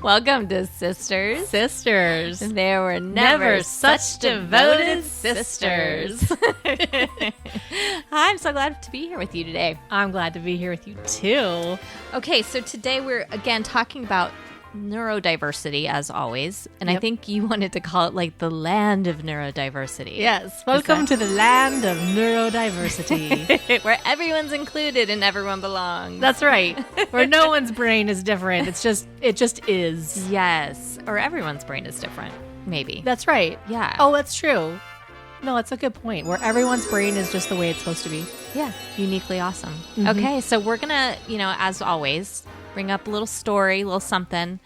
Welcome to Sisters. Sisters. There were never such devoted sisters. I'm so glad to be here with you today. I'm glad to be here with you too. Okay, so today we're again talking about neurodiversity as always. And I think you wanted to call it like the land of neurodiversity. Yes. Welcome to the land of neurodiversity. Where everyone's included and everyone belongs. That's right. Where no one's brain is different. It just is. Yes. Or everyone's brain is different. Maybe. That's right. Yeah. Oh, that's true. No, that's a good point. Where everyone's brain is just the way it's supposed to be. Yeah. Uniquely awesome. Mm-hmm. Okay. So we're going to, as always, bring up a little story, a little something,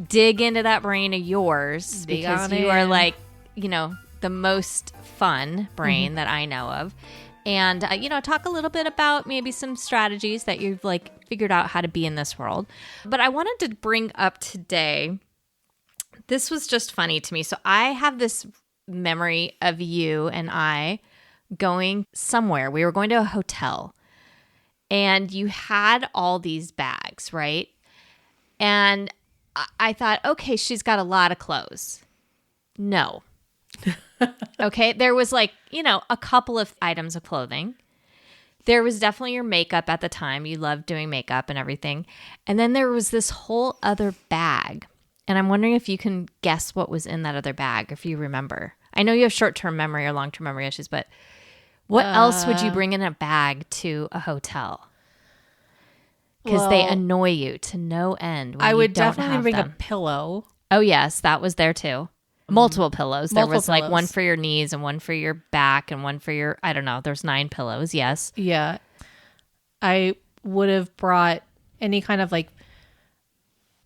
dig into that brain of yours because you are like, the most fun brain that I know of. And, talk a little bit about maybe some strategies that you've figured out how to be in this world. But I wanted to bring up today, this was just funny to me. So I have this memory of you and I going somewhere. We were going to a hotel. And you had all these bags, right? And I thought, okay, she's got a lot of clothes. No. Okay, there was a couple of items of clothing. There was definitely your makeup at the time. You loved doing makeup and everything. And then there was this whole other bag. And I'm wondering if you can guess what was in that other bag, if you remember. I know you have short-term memory or long-term memory issues, but what else would you bring in a bag to a hotel? Because they annoy you to no end. When I would you don't definitely have bring them. a pillow. Oh, yes. That was there too. Multiple pillows. There was pillows. one for your knees and one for your back and one for your, I don't know. There's 9 pillows. Yes. Yeah. I would have brought any kind of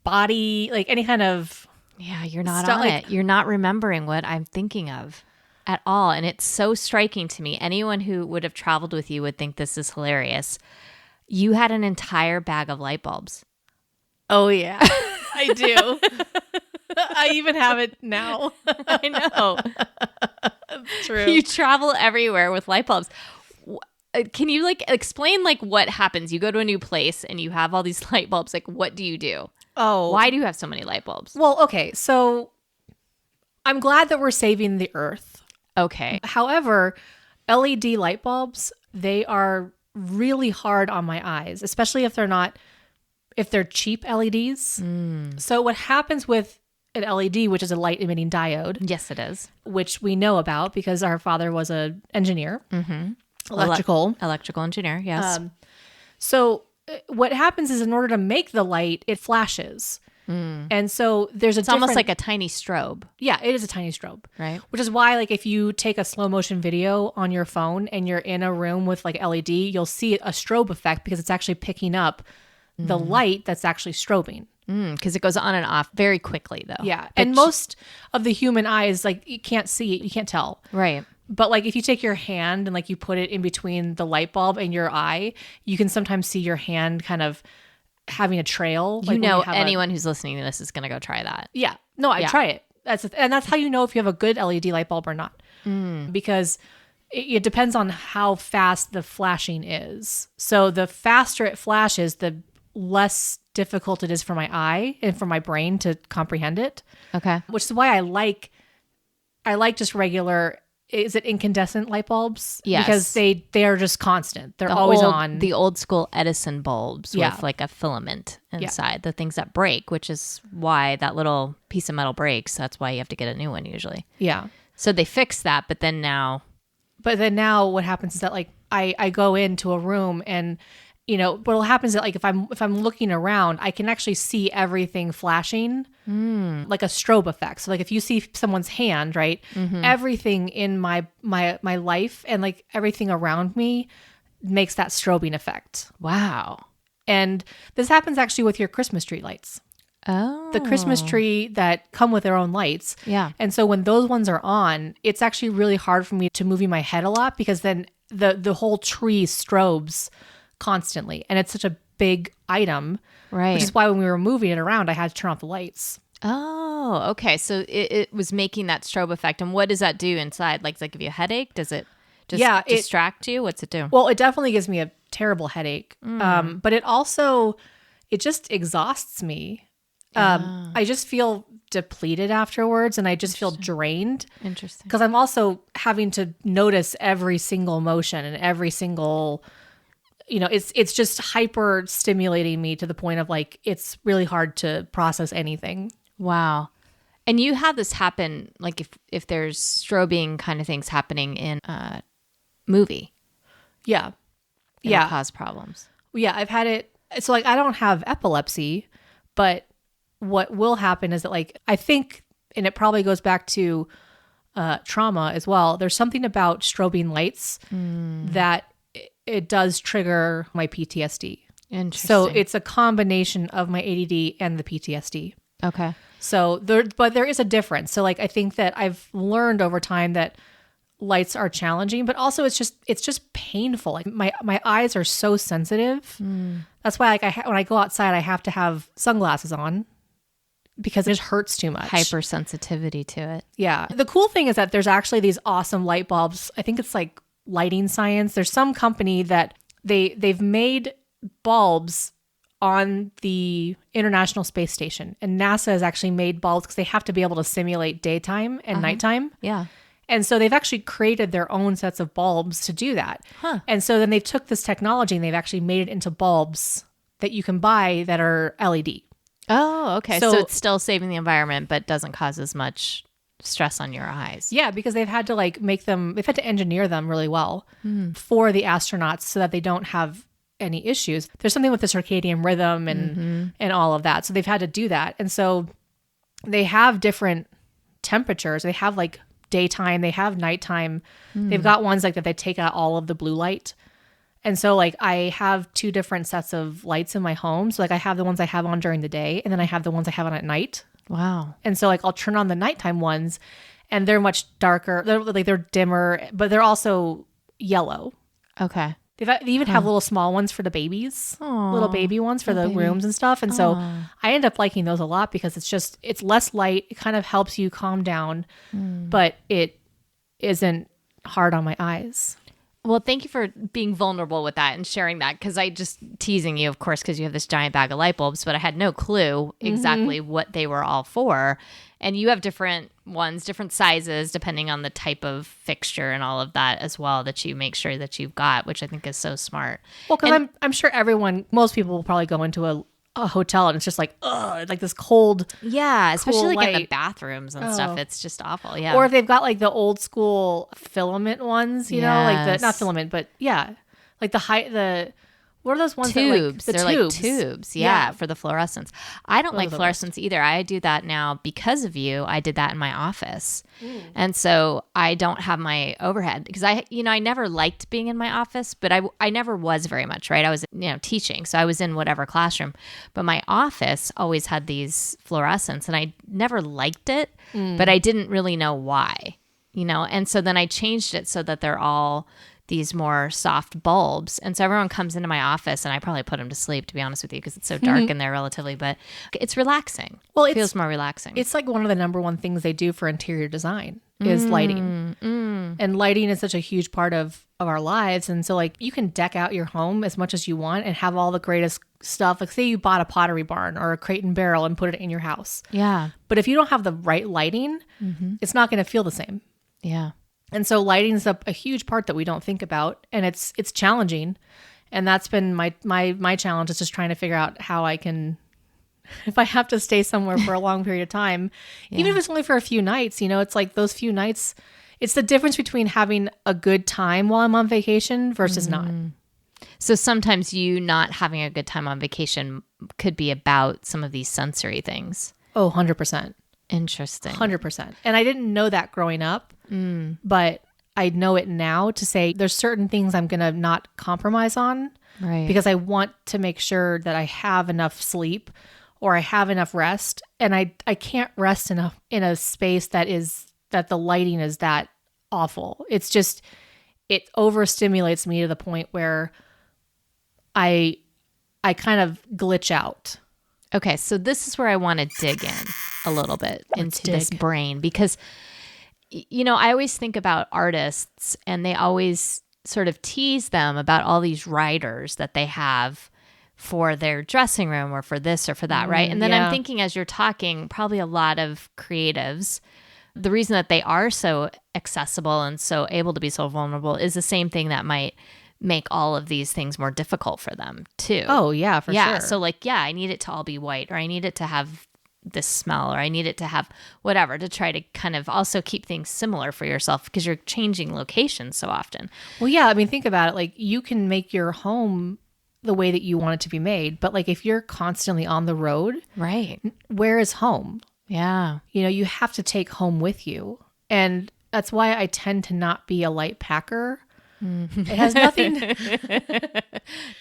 body, any kind of... Yeah, you're not on it. You're not remembering what I'm thinking of at all. And it's so striking to me. Anyone who would have traveled with you would think this is hilarious. You had an entire bag of light bulbs. Oh, yeah. I do. I even have it now. I know. That's true. You travel everywhere with light bulbs. Can you explain what happens? You go to a new place and you have all these light bulbs. What do you do? Oh. Why do you have so many light bulbs? Well, okay. So I'm glad that we're saving the earth. Okay. However, LED light bulbs, they are really hard on my eyes, especially if they're cheap LEDs. So what happens with an LED, which is a light emitting diode. Yes, it is. Which we know about because our father was an engineer. Mm-hmm. Electrical engineer, yes. So what happens is in order to make the light, it flashes. And so there's It's almost like a tiny strobe. Yeah, it is a tiny strobe. Right. Which is why if you take a slow motion video on your phone and you're in a room with LED, you'll see a strobe effect because it's actually picking up the light that's actually strobing. Because it goes on and off very quickly, though. Yeah. And most of the human eyes, you can't see it. You can't tell. Right. But if you take your hand and you put it in between the light bulb and your eye, you can sometimes see your hand kind of having a trail. Anyone who's listening to this is going to go try that. Yeah. No, I try it. And that's how you know if you have a good LED light bulb or not. Because it depends on how fast the flashing is. So the faster it flashes, the less difficult it is for my eye and for my brain to comprehend it. Okay. Which is why I like just regular, is it incandescent light bulbs? Yes. Because they are just constant. They're always on. The old school Edison bulbs Yeah. with a filament inside, the things that break, which is why that little piece of metal breaks. That's why you have to get a new one usually. Yeah. So they fixed that, but then now what happens is that I go into a room and what happens is if I'm looking around, I can actually see everything flashing like a strobe effect. So if you see someone's hand, right, everything in my life and everything around me makes that strobing effect. Wow. And this happens actually with your Christmas tree lights. Oh. The Christmas tree that come with their own lights. Yeah. And so when those ones are on, it's actually really hard for me to move my head a lot because then the whole tree strobes constantly. And it's such a big item. Right. Which is why when we were moving it around, I had to turn off the lights. Oh, okay. So it was making that strobe effect. And what does that do inside? Does that give you a headache? Does it just distract you? What's it do? Well, it definitely gives me a terrible headache. But it just exhausts me. I just feel depleted afterwards, and I just feel drained. Interesting. Because I'm also having to notice every single motion and every single, it's just hyper stimulating me to the point of like, it's really hard to process anything. Wow. And you have this happen, like if there's strobing kind of things happening in a movie. Yeah. It'll cause problems. Yeah, I've had it. So like, I don't have epilepsy, but what will happen is that like, I think, and it probably goes back to trauma as well. There's something about strobing lights that it does trigger my PTSD. Interesting. So it's a combination of my ADD and the PTSD. Okay. So there is a difference. So like, I think that I've learned over time that lights are challenging, but also it's just painful. Like my eyes are so sensitive. That's why like when I go outside, I have to have sunglasses on because it just hurts too much. Hypersensitivity to it. Yeah. The cool thing is that there's actually these awesome light bulbs. I think it's like lighting science. There's some company that they've made bulbs on the International Space Station, and NASA has actually made bulbs because they have to be able to simulate daytime and nighttime. Yeah. And so they've actually created their own sets of bulbs to do that. Huh. And so then they've took this technology and they've actually made it into bulbs that you can buy that are LED. Oh, okay. So it's still saving the environment, but doesn't cause as much stress on your eyes. Yeah, because they've had to they've had to engineer them really well for the astronauts so that they don't have any issues. There's something with the circadian rhythm and all of that. So they've had to do that. And so they have different temperatures. They have like daytime, they have nighttime. They've got ones like that they take out all of the blue light. And so like I have two different sets of lights in my home. So like I have the ones I have on during the day, and then I have the ones I have on at night. Wow. And so like I'll turn on the nighttime ones and they're much darker. They're dimmer, but they're also yellow. Okay. They even have little small ones for the babies, little baby ones for the rooms and stuff. And so I end up liking those a lot because it's less light. It kind of helps you calm down, but it isn't hard on my eyes. Well, thank you for being vulnerable with that and sharing that, because I just teasing you, of course, because you have this giant bag of light bulbs, but I had no clue exactly what they were all for. And you have different ones, different sizes, depending on the type of fixture and all of that as well, that you make sure that you've got, which I think is so smart. Well, because I'm sure most people will probably go into a hotel and it's just like, ugh, like this cold. Yeah, especially cool like in light. the bathrooms and stuff. It's just awful. Yeah. Or if they've got like the old school filament ones, you know, like the, not filament, but yeah, like what are those ones? Tubes. That, like, They're tubes. like tubes. Yeah, for the fluorescence. I don't like fluorescence either. I do that now because of you. I did that in my office. And so I don't have my overhead because I never liked being in my office, but I never was very much, right? I was, teaching. So I was in whatever classroom, but my office always had these fluorescents and I never liked it, but I didn't really know why, And so then I changed it so that they're all these more soft bulbs. And so everyone comes into my office and I probably put them to sleep, to be honest with you, because it's so dark in there relatively, but it's relaxing. Well, it feels more relaxing. It's like one of the number one things they do for interior design is lighting. And lighting is such a huge part of our lives. And so like you can deck out your home as much as you want and have all the greatest stuff. Like say you bought a Pottery Barn or a Crate and Barrel and put it in your house. Yeah. But if you don't have the right lighting, it's not going to feel the same. Yeah. And so lighting is a huge part that we don't think about, and it's challenging. And that's been my challenge, is just trying to figure out how I can, if I have to stay somewhere for a long period of time, even if it's only for a few nights, it's like those few nights, it's the difference between having a good time while I'm on vacation versus not. So sometimes you not having a good time on vacation could be about some of these sensory things. Oh, 100%. Interesting. 100%. And I didn't know that growing up, but I know it now to say there's certain things I'm going to not compromise on, right? Because I want to make sure that I have enough sleep or I have enough rest. And I can't rest in a space that the lighting is that awful. It's just, it overstimulates me to the point where I kind of glitch out. Okay, so this is where I want to dig in a little bit into this brain, because, I always think about artists and they always sort of tease them about all these writers that they have for their dressing room or for this or for that, right? And then I'm thinking as you're talking, probably a lot of creatives, the reason that they are so accessible and so able to be so vulnerable is the same thing that might make all of these things more difficult for them too. Oh, yeah, for sure. So like, I need it to all be white, or I need it to have this smell, or I need it to have whatever, to try to kind of also keep things similar for yourself because you're changing locations so often. Well, yeah, I mean, think about it. Like, you can make your home the way that you want it to be made. But like, if you're constantly on the road, right, where is home? Yeah. You have to take home with you. And that's why I tend to not be a light packer. It has nothing.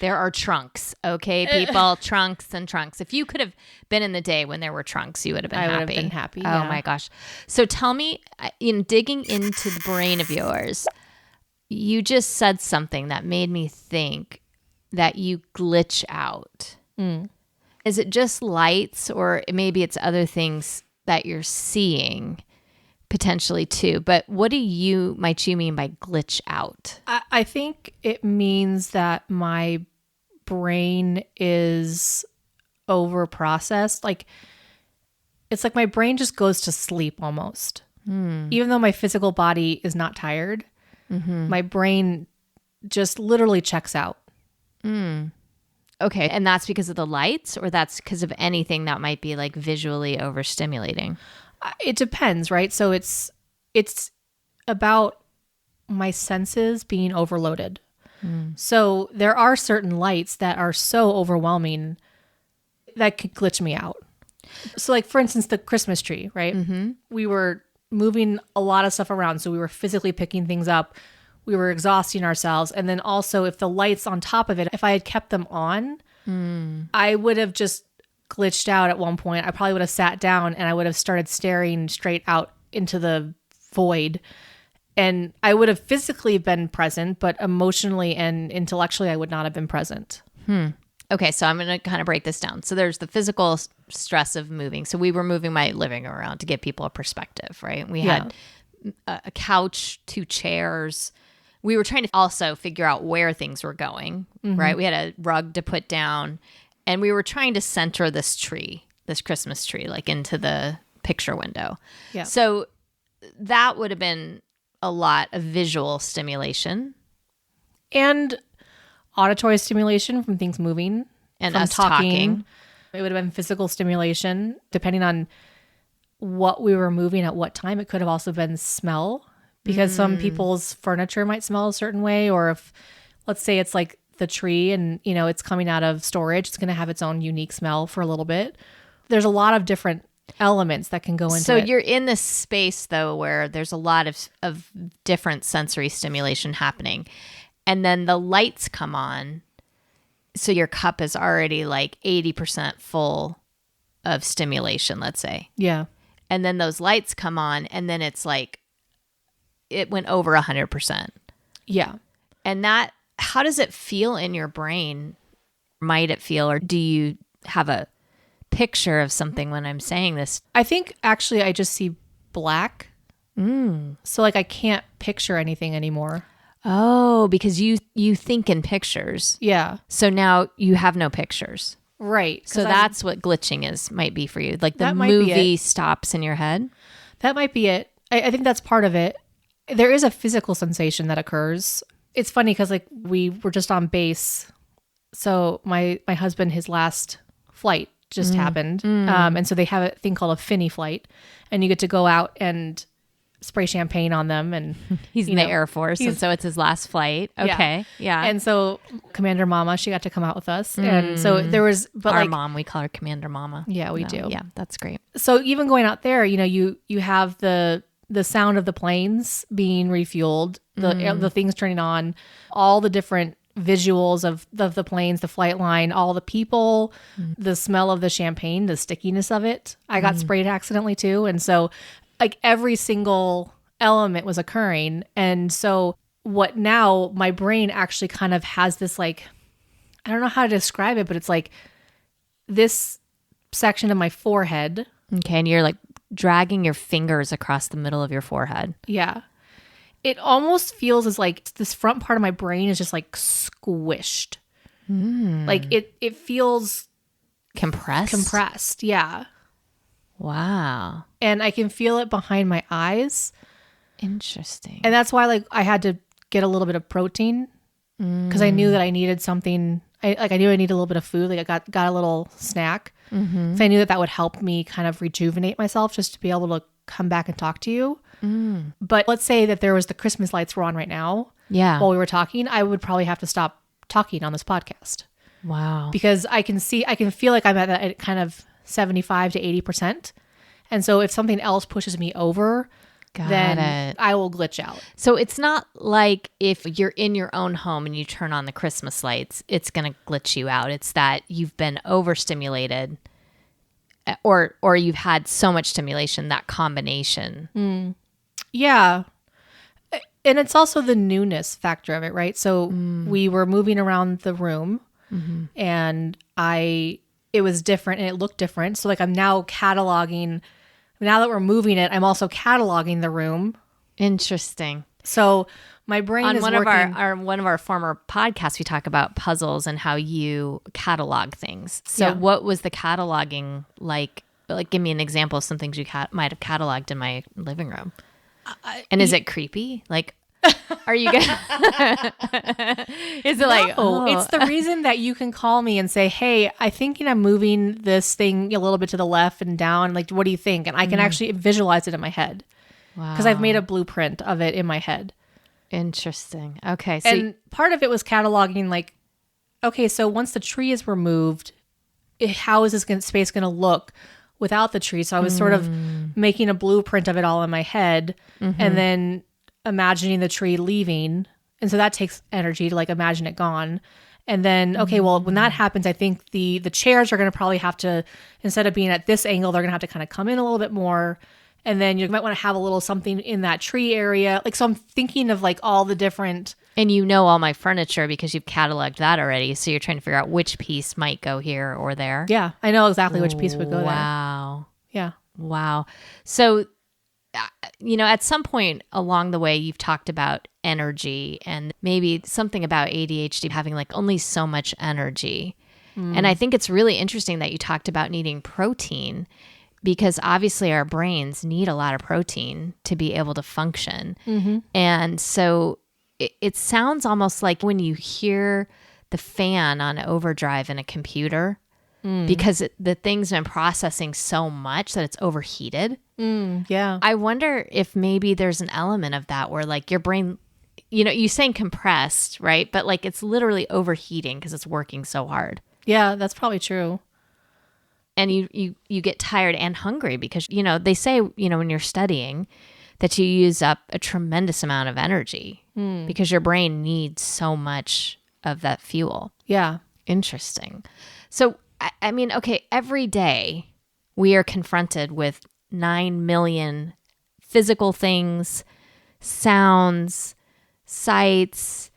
There are trunks, okay, people, trunks and trunks. If you could have been in the day when there were trunks, you would have been happy. I would have been happy. Oh my gosh. So tell me, in digging into the brain of yours, you just said something that made me think that you glitch out. Is it just lights, or maybe it's other things that you're seeing potentially too? But what might you mean by glitch out? I think it means that my brain is over processed. Like, it's like my brain just goes to sleep almost. Even though my physical body is not tired, my brain just literally checks out. Okay. And that's because of the lights, or that's because of anything that might be like visually overstimulating? It depends, right? So it's about my senses being overloaded. So there are certain lights that are so overwhelming that could glitch me out. So like, for instance, the Christmas tree, right? We were moving a lot of stuff around. So we were physically picking things up. We were exhausting ourselves. And then also, if the lights on top of it, if I had kept them on, I would have just glitched out at one point. I probably would have sat down and I would have started staring straight out into the void. And I would have physically been present, but emotionally and intellectually, I would not have been present. Okay, so I'm going to kind of break this down. So there's the physical stress of moving. So we were moving my living room around to give people a perspective, right? We had a couch, 2 chairs. We were trying to also figure out where things were going, right? We had a rug to put down, and we were trying to center this tree, this Christmas tree, like into the picture window. Yeah. So that would have been a lot of visual stimulation. And auditory stimulation from things moving. And from us talking. It would have been physical stimulation, depending on what we were moving at what time. It could have also been smell, because some people's furniture might smell a certain way. Or if, let's say it's like the tree and, it's coming out of storage, it's going to have its own unique smell for a little bit. There's a lot of different elements that can go into it. So you're in this space, though, where there's a lot of different sensory stimulation happening. And then the lights come on. So your cup is already like 80% full of stimulation, let's say. Yeah. And then those lights come on, and then it's like it went over 100%. Yeah. And that, how does it feel in your brain? Might it feel, or do you have a picture of something when I'm saying this? I think actually I just see black. So like I can't picture anything anymore. Oh, because you think in pictures. Yeah. So now you have no pictures. Right. So that's what glitching might be for you. Like the movie stops in your head. That might be it. I think that's part of it. There is a physical sensation that occurs. It's funny because like we were just on base. So my husband, his last flight just happened. And so they have a thing called a Finny flight, and you get to go out and spray champagne on them. And he's in the Air Force, and so it's his last flight. Okay. Yeah. And so Commander Mama, she got to come out with us. And so there was, but our like, mom, we call her Commander Mama. Yeah, we do. Yeah, that's great. So even going out there, you have the sound of the planes being refueled, the things turning on, all the different visuals of the planes, the flight line, all the people, the smell of the champagne, the stickiness of it. I got sprayed accidentally too. And so like every single element was occurring. And so what now my brain actually kind of has this, like, I don't know how to describe it, but it's like this section of my forehead. Okay. And you're like dragging your fingers across the middle of your forehead. Yeah. It almost feels as like this front part of my brain is just like squished. Like it feels compressed. Yeah. Wow. And I can feel it behind my eyes. Interesting. And that's why like I had to get a little bit of protein because I knew that I needed something. I knew I needed a little bit of food. Like I got a little snack. So I knew that would help me kind of rejuvenate myself just to be able to come back and talk to you. But let's say that there was the Christmas lights were on right now. Yeah. While we were talking, I would probably have to stop talking on this podcast. Wow. Because I can feel like I'm at that kind of 75 to 80%. And so if something else pushes me over, then I will glitch out. So it's not like if you're in your own home and you turn on the Christmas lights, it's going to glitch you out. It's that you've been overstimulated or you've had so much stimulation, that combination. Yeah. And it's also the newness factor of it, right? So we were moving around the room and it was different and it looked different. So like I'm now cataloging. Now that we're moving it, I'm also cataloging the room. Interesting. So my brain is working. On one of our former podcasts, we talk about puzzles and how you catalog things. So what was the cataloging like? Like, give me an example of some things you might have cataloged in my living room. And is it creepy? Like, are you gonna? Is it like? Oh, it's the reason that you can call me and say, "Hey, I think I'm moving this thing a little bit to the left and down. Like, what do you think?" And I can actually visualize it in my head because I've made a blueprint of it in my head. Interesting. Okay. So and part of it was cataloging, like, okay, so once the tree is removed, how is this space going to look without the tree? So I was sort of making a blueprint of it all in my head, and then imagining the tree leaving. And so that takes energy to like imagine it gone. And then, okay, well, when that happens, I think the chairs are going to probably have to, instead of being at this angle, they're going to have to kind of come in a little bit more. And then you might want to have a little something in that tree area. Like, so I'm thinking of like all the different. And you know all my furniture because you've cataloged that already. So you're trying to figure out which piece might go here or there. Yeah, I know exactly which piece would go there. Wow. Yeah. Wow. So, at some point along the way, you've talked about energy and maybe something about ADHD having like only so much energy. And I think it's really interesting that you talked about needing protein because obviously our brains need a lot of protein to be able to function. And so it sounds almost like when you hear the fan on overdrive in a computer, because the thing's been processing so much that it's overheated. Yeah. I wonder if maybe there's an element of that where like your brain, you're saying compressed, right? But like it's literally overheating because it's working so hard. Yeah, that's probably true. And you get tired and hungry because, they say, when you're studying that you use up a tremendous amount of energy because your brain needs so much of that fuel. Yeah. Interesting. So, I mean, okay, every day we are confronted with 9 million physical things, sounds, sights,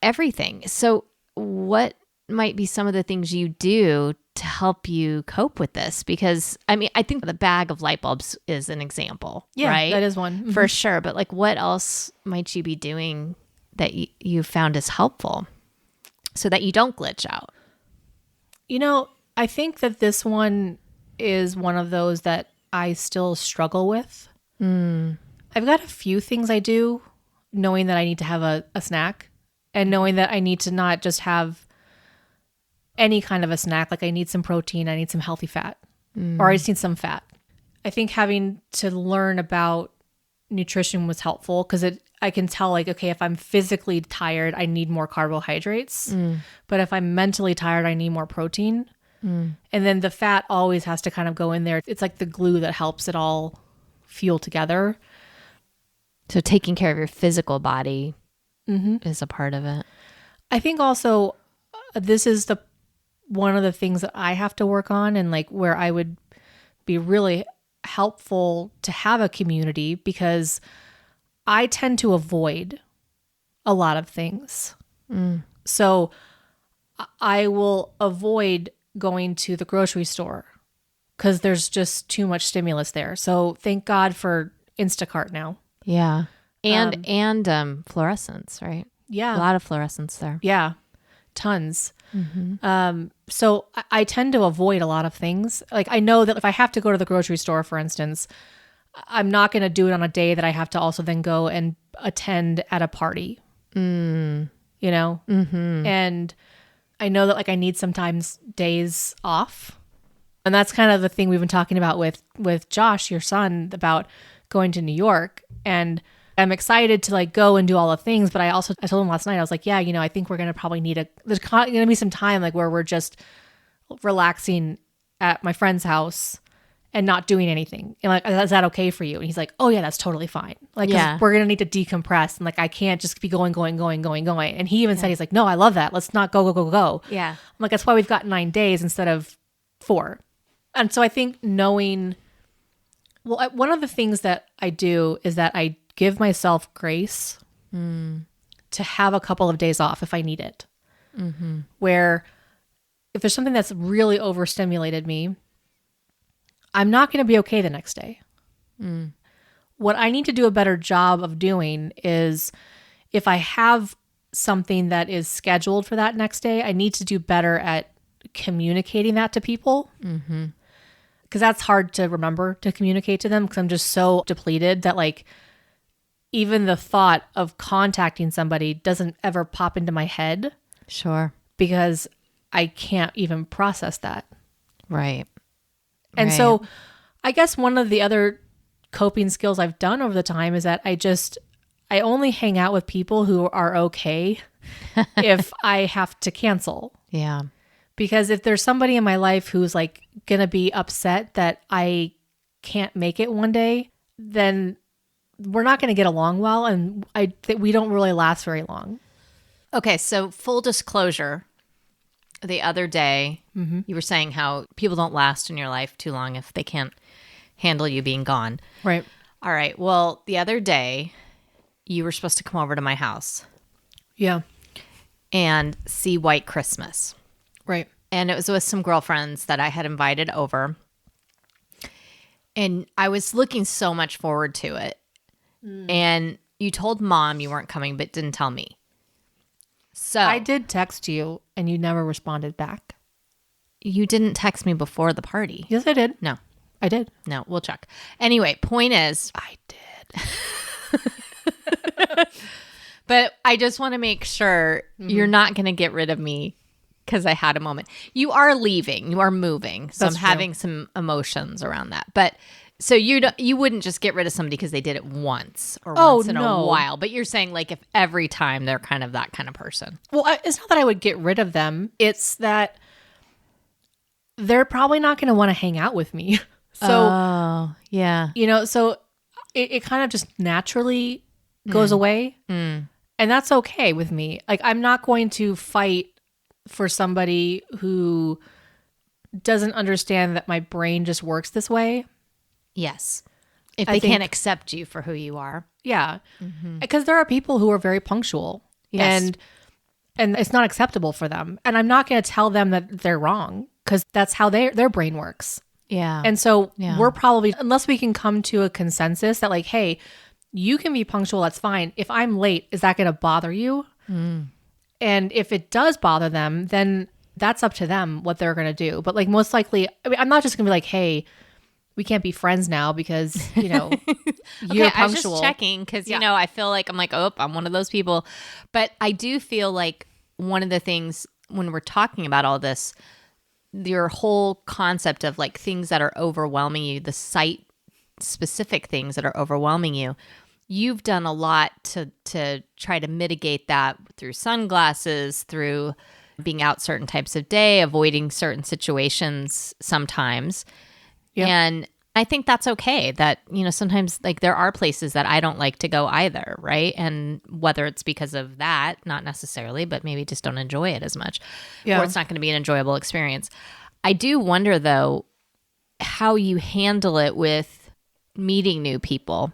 everything. So what might be some of the things you do to help you cope with this? Because, I mean, I think the bag of light bulbs is an example, right? That is one. For sure. But like, what else might you be doing that you found is helpful so that you don't glitch out? I think that this one is one of those that I still struggle with. I've got a few things I do, knowing that I need to have a snack and knowing that I need to not just have any kind of a snack. Like I need some protein, I need some healthy fat, or I just need some fat. I think having to learn about nutrition was helpful because I can tell like, okay, if I'm physically tired, I need more carbohydrates. But if I'm mentally tired, I need more protein. And then the fat always has to kind of go in there. It's like the glue that helps it all fuse together. So taking care of your physical body is a part of it. I think also this is one of the things that I have to work on, and like where I would be really helpful to have a community, because I tend to avoid a lot of things. So I will avoid going to the grocery store because there's just too much stimulus there. So thank God for Instacart now. Yeah. And fluorescence, right? Yeah. A lot of fluorescence there. Yeah. tons. So I tend to avoid a lot of things. Like I know that if I have to go to the grocery store, for instance, I'm not going to do it on a day that I have to also then go and attend at a party, you know? And I know that like I need sometimes days off. And that's kind of the thing we've been talking about with Josh, your son, about going to New York. And I'm excited to like go and do all the things. But I told him last night, I was like, yeah, you know, I think we're going to probably there's going to be some time like where we're just relaxing at my friend's house and not doing anything. And like, is that okay for you? And he's like, oh yeah, that's totally fine. Like, 'cause we're going to need to decompress. And like, I can't just be going. And he even said, he's like, no, I love that. Let's not go. Yeah. I'm like, that's why we've got 9 days instead of 4. And so I think knowing, one of the things that I do is that I give myself grace to have a couple of days off if I need it. Where if there's something that's really overstimulated me, I'm not going to be okay the next day. What I need to do a better job of doing is if I have something that is scheduled for that next day, I need to do better at communicating that to people. Because that's hard to remember to communicate to them because I'm just so depleted that like even the thought of contacting somebody doesn't ever pop into my head. Sure. Because I can't even process that. Right. And so I guess one of the other coping skills I've done over the time is that I only hang out with people who are okay if I have to cancel. Yeah. Because if there's somebody in my life who's like going to be upset that I can't make it one day, then we're not going to get along well. And we don't really last very long. Okay. So full disclosure, the other day you were saying how people don't last in your life too long if they can't handle you being gone. Right. All right. Well, the other day you were supposed to come over to my house. Yeah. And see White Christmas. Right. And it was with some girlfriends that I had invited over. And I was looking so much forward to it. And you told Mom you weren't coming, but didn't tell me. So I did text you and you never responded back. You didn't text me before the party. Yes, I did. No. I did. No, we'll check. Anyway, point is, I did. but I just want to make sure you're not going to get rid of me because I had a moment. You are leaving. You are moving. So That's I'm true. having some emotions around that. But so you wouldn't just get rid of somebody because they did it once or once in a while. But you're saying like if every time they're kind of that kind of person. Well, it's not that I would get rid of them. It's that they're probably not going to want to hang out with me. So, yeah. you know, so it kind of just naturally goes away. And that's okay with me. Like, I'm not going to fight for somebody who doesn't understand that my brain just works this way. Yes. If they can't accept you for who you are. Yeah. Because there are people who are very punctual. Yes. And it's not acceptable for them. And I'm not going to tell them that they're wrong because that's how their brain works. Yeah. And so we're probably, unless we can come to a consensus that like, hey, you can be punctual, that's fine. If I'm late, is that going to bother you? And if it does bother them, then that's up to them what they're going to do. But like most likely, I mean, I'm not just going to be like, hey, we can't be friends now because, you know, you're punctual. I was just checking because, you know, I feel like I'm like, oh, I'm one of those people. But I do feel like one of the things when we're talking about all this, your whole concept of like things that are overwhelming you, the site specific things that are overwhelming you, you've done a lot to try to mitigate that through sunglasses, through being out certain types of day, avoiding certain situations sometimes. Yep. And I think that's okay that, you know, sometimes like there are places that I don't like to go either, right? And whether it's because of that, not necessarily, but maybe just don't enjoy it as much, or it's not going to be an enjoyable experience. I do wonder though, how you handle it with meeting new people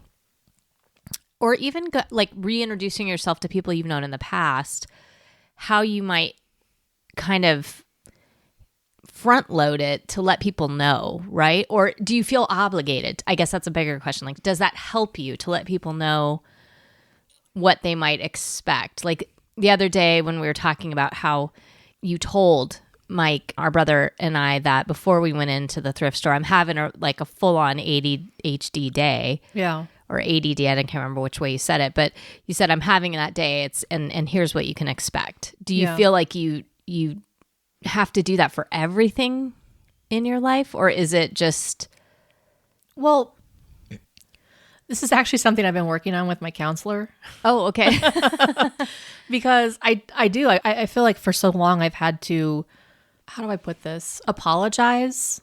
or even like reintroducing yourself to people you've known in the past, how you might kind of front load it to let people know, right? Or do you feel obligated? I guess that's a bigger question. Like, does that help you to let people know what they might expect? Like the other day when we were talking about how you told Mike, our brother, and I that before we went into the thrift store, I'm having a full-on ADHD day. Yeah. Or ADD, I can't remember which way you said it, but you said I'm having that day. And here's what you can expect. Do you feel like you have to do that for everything in your life, or is it just? Well, this is actually something I've been working on with my counselor. Oh, okay. Because I do. I feel like for so long I've had to, how do I put this? Apologize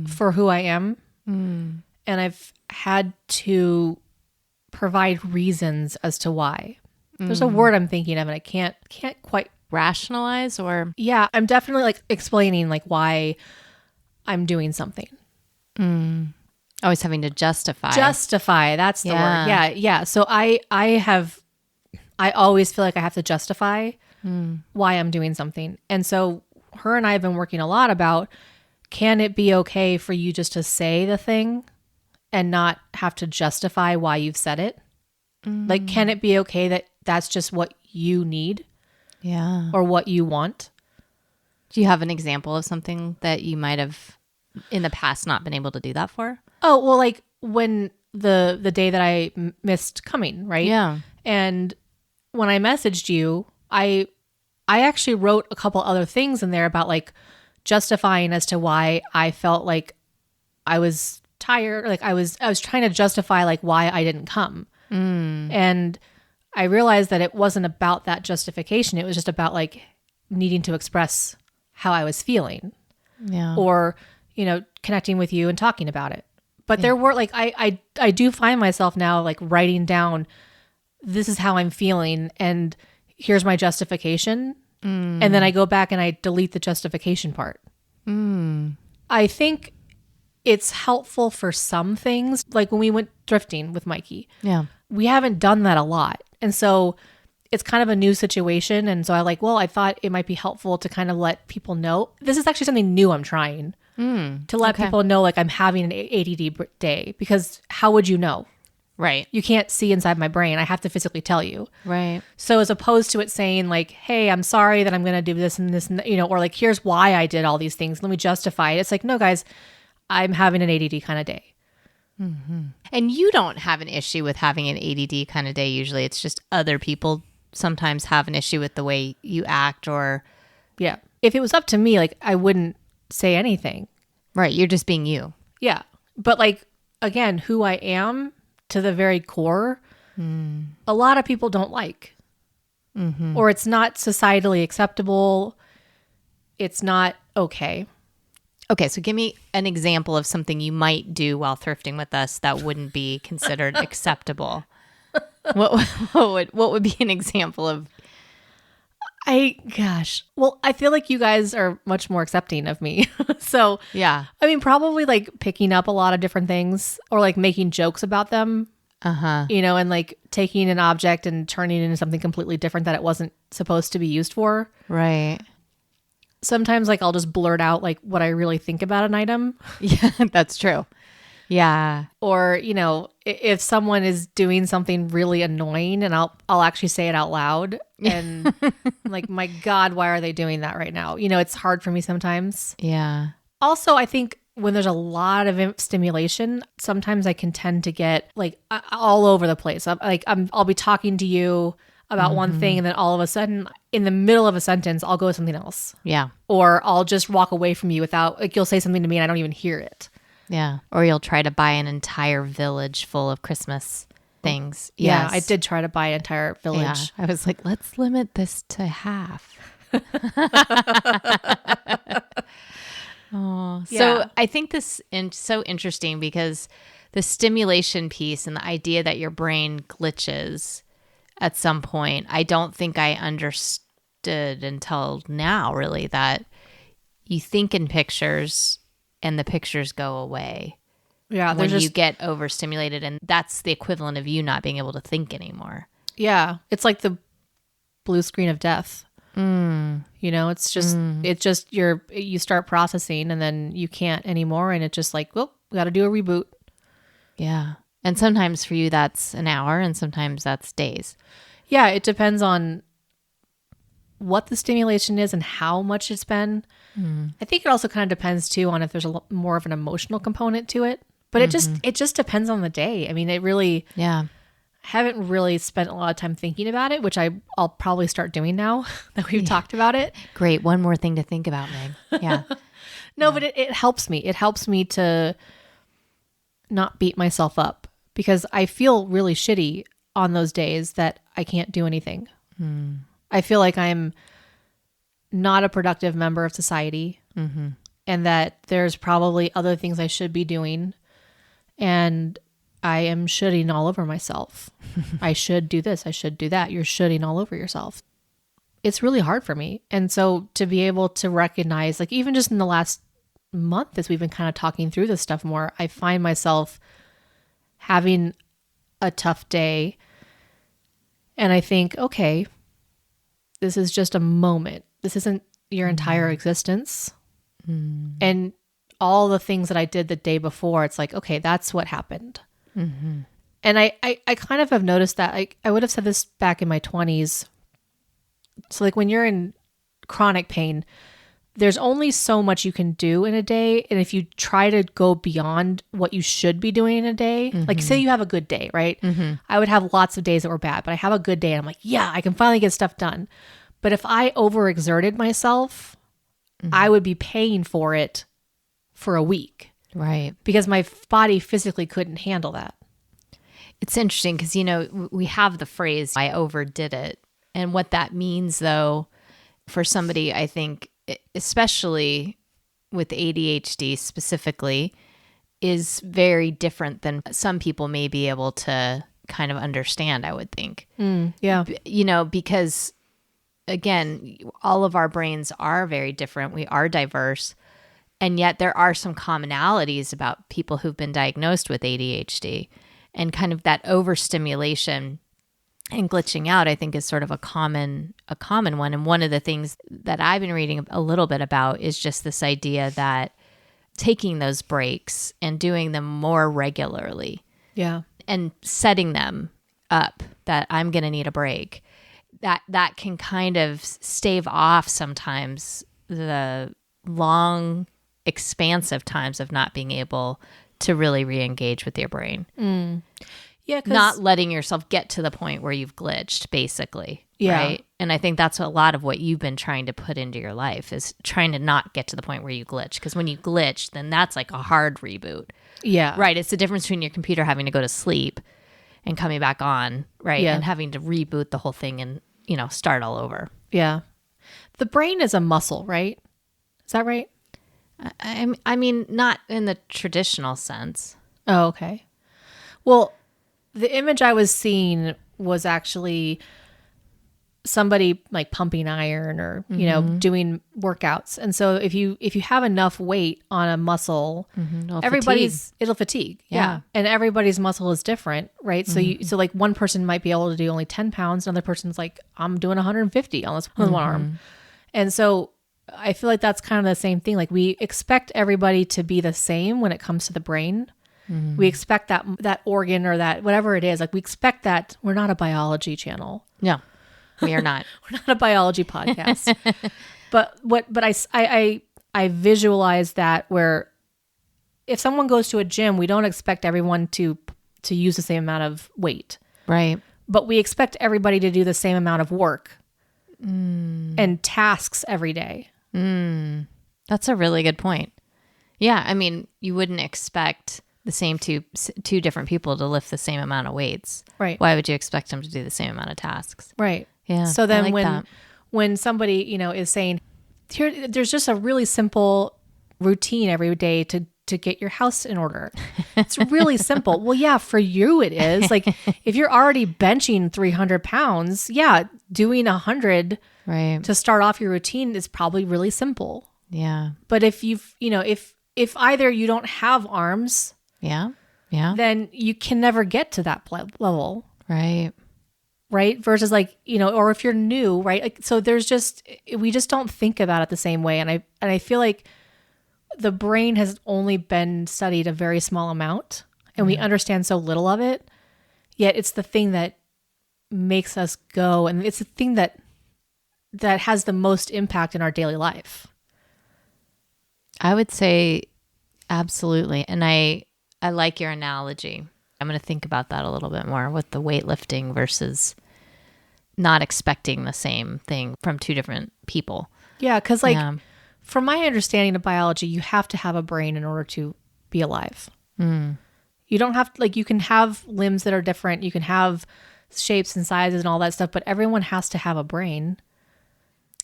for who I am. And I've had to provide reasons as to why. There's a word I'm thinking of and I can't quite Rationalize or? Yeah, I'm definitely like explaining like why I'm doing something. Always having to justify. Justify, that's the word. Yeah. So I always feel like I have to justify why I'm doing something. And so her and I have been working a lot about, can it be okay for you just to say the thing and not have to justify why you've said it? Like, can it be okay that that's just what you need? Yeah. Or what you want? Do you have an example of something that you might have in the past not been able to do that for? Oh, well, like when the day that I missed coming, right? Yeah. And when I messaged you, I actually wrote a couple other things in there about like justifying as to why I felt like I was tired. Like I was trying to justify like why I didn't come. And I realized that it wasn't about that justification. It was just about like needing to express how I was feeling. Yeah. Or, connecting with you and talking about it. But there were like, I do find myself now like writing down, this is how I'm feeling and here's my justification. And then I go back and I delete the justification part. I think it's helpful for some things. Like when we went thrifting with Mikey. Yeah. We haven't done that a lot. And so it's kind of a new situation. And so I thought it might be helpful to kind of let people know. This is actually something new I'm trying. To let people know like I'm having an ADD day, because how would you know? Right. You can't see inside my brain. I have to physically tell you. Right. So as opposed to it saying like, hey, I'm sorry that I'm going to do this and this, and, or like, here's why I did all these things. Let me justify it. It's like, no, guys, I'm having an ADD kind of day. And you don't have an issue with having an ADD kind of day. Usually it's just other people sometimes have an issue with the way you act or. Yeah. If it was up to me, like I wouldn't say anything. Right. You're just being you. Yeah. But like, again, who I am to the very core, a lot of people don't like. Or it's not societally acceptable. It's not okay. Okay, so give me an example of something you might do while thrifting with us that wouldn't be considered acceptable. What would be an example of? Well, I feel like you guys are much more accepting of me. So, yeah. I mean, probably like picking up a lot of different things or like making jokes about them. And like taking an object and turning it into something completely different that it wasn't supposed to be used for. Right. Sometimes like I'll just blurt out like what I really think about an item. Yeah, that's true. Yeah. Or, if someone is doing something really annoying and I'll actually say it out loud and like, my God, why are they doing that right now? It's hard for me sometimes. Yeah. Also, I think when there's a lot of stimulation, sometimes I can tend to get like all over the place. I'll be talking to you about one thing and then all of a sudden in the middle of a sentence, I'll go with something else. Yeah. Or I'll just walk away from you without, like, you'll say something to me and I don't even hear it. Yeah. Or you'll try to buy an entire village full of Christmas things. Yeah, Yes. I did try to buy an entire village. Yeah. I was like, let's limit this to half. Oh, so Yeah. I think this is so interesting because the stimulation piece and the idea that your brain glitches at some point, I don't think I understood until now, really, that you think in pictures and the pictures go away. Yeah, when you get overstimulated, and that's the equivalent of you not being able to think anymore. Yeah, it's like the blue screen of death. It's just you start processing and then you can't anymore, and it's just like, well, we got to do a reboot. Yeah, and sometimes for you that's an hour, and sometimes that's days. Yeah, it depends on what the stimulation is and how much it's been. I think it also kind of depends too on if there's more of an emotional component to it. But it just depends on the day. I mean, it really, I haven't really spent a lot of time thinking about it, which I'll probably start doing now that we've talked about it. Great. One more thing to think about, Meg. Yeah. No, but it helps me. It helps me to not beat myself up because I feel really shitty on those days that I can't do anything. I feel like I'm not a productive member of society and that there's probably other things I should be doing. And I am shooting all over myself. I should do this. I should do that. You're shooting all over yourself. It's really hard for me. And so to be able to recognize, like even just in the last month, as we've been kind of talking through this stuff more, I find myself having a tough day. And I think, okay, this is just a moment. This isn't your entire existence. And all the things that I did the day before, it's like, okay, that's what happened. And I kind of have noticed that I would have said this back in my 20s. So like when you're in chronic pain, there's only so much you can do in a day. And if you try to go beyond what you should be doing in a day, like say you have a good day, right? I would have lots of days that were bad, but I have a good day and I'm like, yeah, I can finally get stuff done. But if I overexerted myself, I would be paying for it for a week. Right. Because my body physically couldn't handle that. It's interesting because, you know, we have the phrase, I overdid it. And what that means, though, for somebody, I think, especially with ADHD specifically, is very different than some people may be able to kind of understand, I would think. Yeah. You know, because, again, all of our brains are very different. We are diverse. And yet there are some commonalities about people who've been diagnosed with ADHD, and kind of that overstimulation and glitching out, I think, is sort of a common one. And one of the things that I've been reading a little bit about is just this idea that taking those breaks and doing them more regularly, and setting them up that I'm going to need a break, that can kind of stave off sometimes the long expansive times of not being able to really re-engage with your brain. Yeah, not letting yourself get to the point where you've glitched, basically. Right? And I think that's a lot of what you've been trying to put into your life, is trying to not get to the point where you glitch. Because when you glitch, then that's like a hard reboot. Yeah. Right. It's the difference between your computer having to go to sleep and coming back on, right? And having to reboot the whole thing and, you know, start all over. Yeah. The brain is a muscle, right? Is that right? I mean, not in the traditional sense. Oh, okay. Well, the image I was seeing was actually somebody like pumping iron or, you know, doing workouts. And so if you have enough weight on a muscle, it'll fatigue. Yeah. And everybody's muscle is different, right? So so like one person might be able to do only 10 pounds. Another person's like, I'm doing 150 on this one arm. And so I feel like that's kind of the same thing. Like we expect everybody to be the same when it comes to the brain. We expect that organ or that whatever it is. Like we expect that. We're not a biology channel. No, we are not. We're not a biology podcast. But I visualize that where if someone goes to a gym, we don't expect everyone to use the same amount of weight. Right. But we expect everybody to do the same amount of work and tasks every day. That's a really good point. Yeah. I mean, you wouldn't expect the same two different people to lift the same amount of weights. Right. Why would you expect them to do the same amount of tasks? Right. Yeah. So then like when somebody, you know, is saying, here, there's just a really simple routine every day to get your house in order. It's really simple. Well, yeah, for you it is. Like if you're already benching 300 pounds, yeah, doing 100 to start off your routine is probably really simple. Yeah. But if if either you don't have arms, then you can never get to that level. Right. Versus like, you know, or if you're new, right? Like, so we just don't think about it the same way. And I feel like the brain has only been studied a very small amount and we understand so little of it, yet it's the thing that makes us go. And it's the thing that that has the most impact in our daily life? I would say absolutely. And I like your analogy. I'm going to think about that a little bit more with the weightlifting versus not expecting the same thing from two different people. Yeah, because from my understanding of biology, you have to have a brain in order to be alive. You don't have to, you can have limbs that are different. You can have shapes and sizes and all that stuff, but everyone has to have a brain.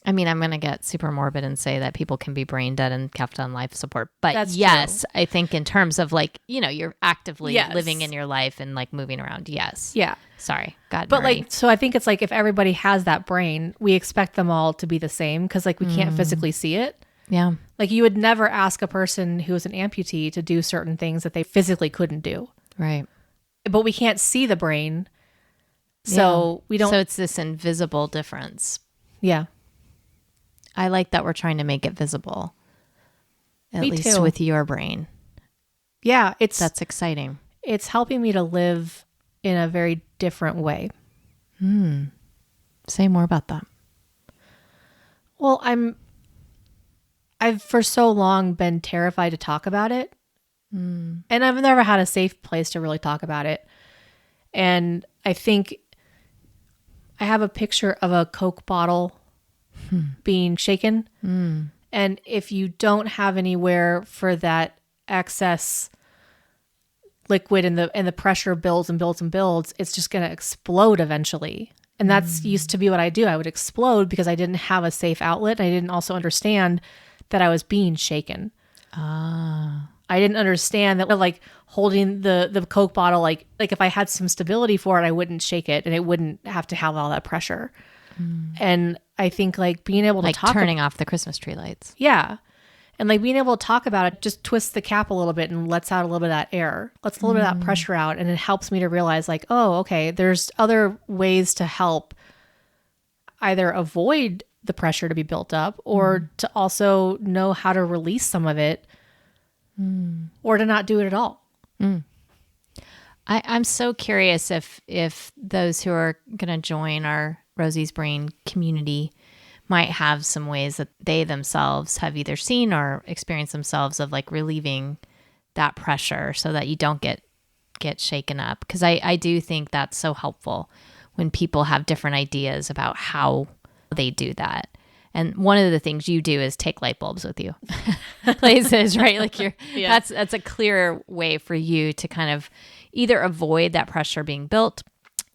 I mean, I'm going to get super morbid and say that people can be brain dead and kept on life support. But That's yes, true. I think in terms of you're actively living in your life and moving around. Yes. Yeah. Sorry. God. But nerdy. so I think it's if everybody has that brain, we expect them all to be the same because we can't physically see it. Yeah. You would never ask a person who is an amputee to do certain things that they physically couldn't do. Right. But we can't see the brain. So we don't. So it's this invisible difference. Yeah. I like that we're trying to make it visible. At Me least too. with your brain. Yeah. That's exciting. It's helping me to live in a very different way. Say more about that. Well, I've for so long been terrified to talk about it. And I've never had a safe place to really talk about it. And I think I have a picture of a Coke bottle being shaken. And if you don't have anywhere for that excess liquid and the pressure builds and builds and builds, it's just going to explode eventually. And that's used to be what I do. I would explode because I didn't have a safe outlet. I didn't also understand that I was being shaken. I didn't understand that holding the Coke bottle, if I had some stability for it, I wouldn't shake it and it wouldn't have to have all that pressure. And I think being able to talk turning off the Christmas tree lights. Yeah. And being able to talk about it just twists the cap a little bit and lets out a little bit of that air, lets a little bit of that pressure out. And it helps me to realize oh, okay, there's other ways to help either avoid the pressure to be built up or to also know how to release some of it or to not do it at all. I'm so curious if those who are going to join our Rosie's Brain community might have some ways that they themselves have either seen or experienced themselves of relieving that pressure so that you don't get shaken up. Because I do think that's so helpful when people have different ideas about how they do that. And one of the things you do is take light bulbs with you places, right? That's a clear way for you to kind of either avoid that pressure being built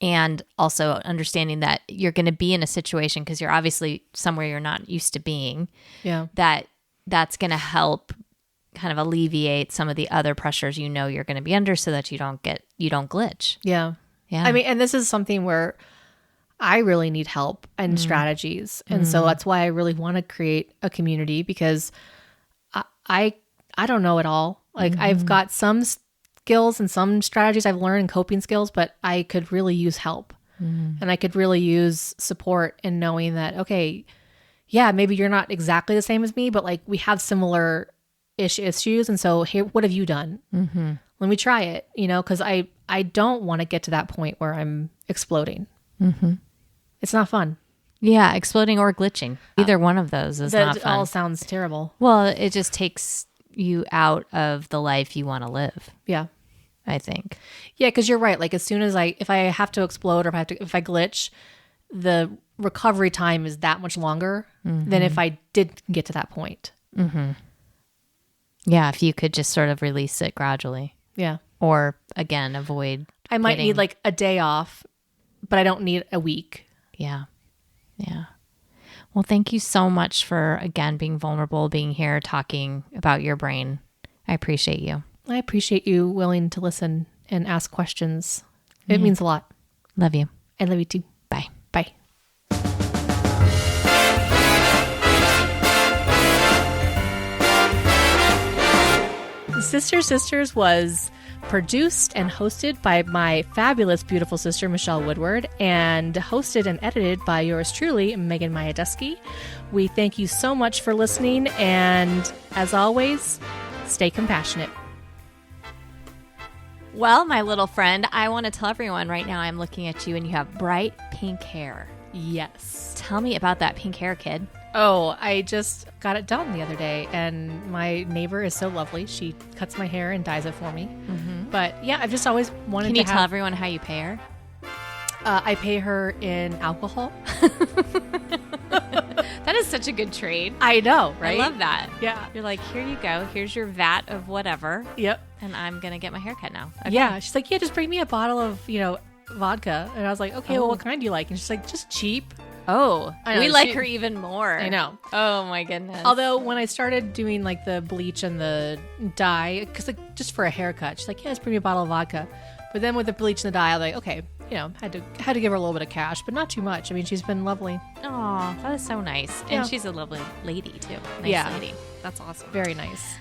and also understanding that you're going to be in a situation because you're obviously somewhere you're not used to being. Yeah. That's going to help kind of alleviate some of the other pressures you're going to be under so that you don't glitch. Yeah. Yeah. I mean, and this is something where I really need help and strategies. And so that's why I really want to create a community because I don't know it all. I've got some skills and some strategies I've learned and coping skills, but I could really use help and I could really use support in knowing that, okay, yeah, maybe you're not exactly the same as me, but we have similar issues. And so here, what have you done? Let me try it, because I don't want to get to that point where I'm exploding. It's not fun. Yeah, exploding or glitching. Either one of those is not fun. All sounds terrible. Well, it just takes you out of the life you want to live. Yeah. I think. Yeah, because you're right. As soon as if I have to explode or if I glitch, the recovery time is that much longer than if I did get to that point. Yeah, if you could just sort of release it gradually. Yeah. Or again, avoid. I might need a day off, but I don't need a week. Yeah. Yeah. Well, thank you so much for, again, being vulnerable, being here, talking about your brain. I appreciate you. I appreciate you willing to listen and ask questions. It means a lot. Love you. I love you too. Bye. Bye. Sister Sisters was produced and hosted by my fabulous, beautiful sister, Michelle Woodward, and hosted and edited by yours truly, Megan Mayaduski. We thank you so much for listening, and as always, stay compassionate. Well, my little friend, I want to tell everyone right now I'm looking at you and you have bright pink hair. Yes. Tell me about that pink hair, kid. Oh, I just got it done the other day, and my neighbor is so lovely. She cuts my hair and dyes it for me. But yeah, I've just always wanted to Can you tell everyone how you pay her? I pay her in alcohol. That is such a good trade. I know, right? I love that. Yeah. You're like, here you go. Here's your vat of whatever. Yep. And I'm going to get my hair cut now. Okay. Yeah. She's like, yeah, just bring me a bottle of, vodka. And I was like, okay, well, what kind do you like? And she's like, just cheap. Oh, I know, we like her even more. I know. Oh my goodness. Although when I started doing like the bleach and the dye, because like just for a haircut, she's like, yeah, just bring me a bottle of vodka. But then with the bleach and the dye, I was like, okay, had to give her a little bit of cash, but not too much. I mean, she's been lovely. Oh, that is so nice. Yeah. And she's a lovely lady too. Nice lady. That's awesome. Very nice.